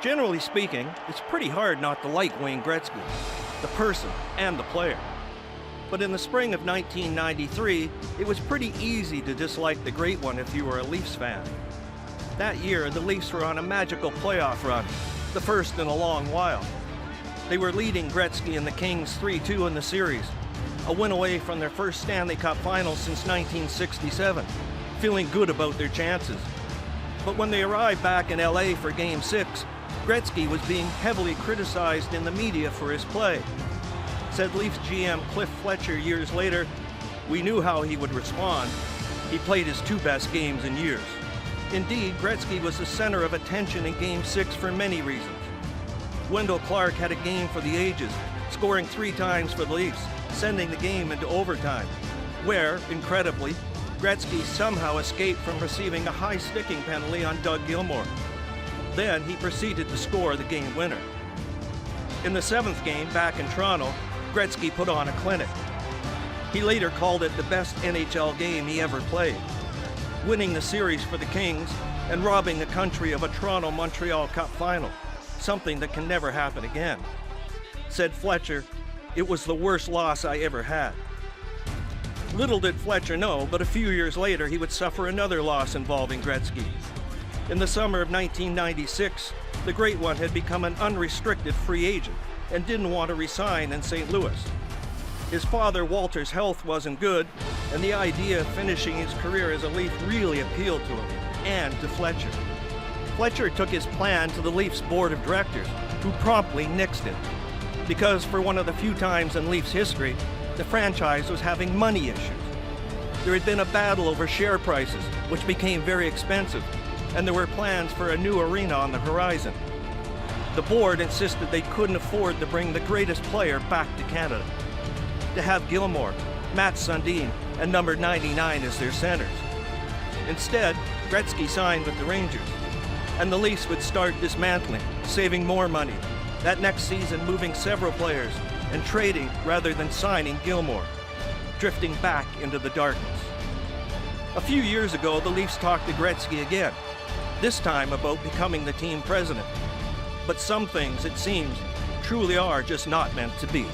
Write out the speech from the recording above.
Generally speaking, it's pretty hard not to like Wayne Gretzky, the person and the player. But in the spring of 1993, it was pretty easy to dislike the Great One if you were a Leafs fan. That year, the Leafs were on a magical playoff run, the first in a long while. They were leading Gretzky and the Kings 3-2 in the series, a win away from their first Stanley Cup final since 1967, feeling good about their chances. But when they arrived back in LA for Game 6, Gretzky was being heavily criticized in the media for his play. Said Leafs GM Cliff Fletcher years later, "We knew how he would respond. He played his two best games in years." Indeed, Gretzky was the center of attention in Game 6 for many reasons. Wendell Clark had a game for the ages, scoring 3 times for the Leafs, sending the game into overtime, where, incredibly, Gretzky somehow escaped from receiving a high sticking penalty on Doug Gilmour. Then he proceeded to score the game winner. In the 7th game, back in Toronto, Gretzky put on a clinic. He later called it the best NHL game he ever played, winning the series for the Kings and robbing the country of a Toronto-Montreal Cup final, something that can never happen again. Said Fletcher, "It was the worst loss I ever had." Little did Fletcher know, but a few years later he would suffer another loss involving Gretzky. In the summer of 1996, the Great One had become an unrestricted free agent and didn't want to resign in St. Louis. His father, Walter's health wasn't good, and the idea of finishing his career as a Leaf really appealed to him, and to Fletcher. Fletcher took his plan to the Leafs board of directors, who promptly nixed it. Because for one of the few times in Leafs history, the franchise was having money issues. There had been a battle over share prices, which became very expensive, and there were plans for a new arena on the horizon. The board insisted they couldn't afford to bring the greatest player back to Canada, to have Gilmour, Matt Sundin, and number 99 as their centers. Instead, Gretzky signed with the Rangers, and the Leafs would start dismantling, saving more money, that next season moving several players, and trading rather than signing Gilmour, drifting back into the darkness. A few years ago, the Leafs talked to Gretzky again, this time about becoming the team president. But some things, it seems, truly are just not meant to be.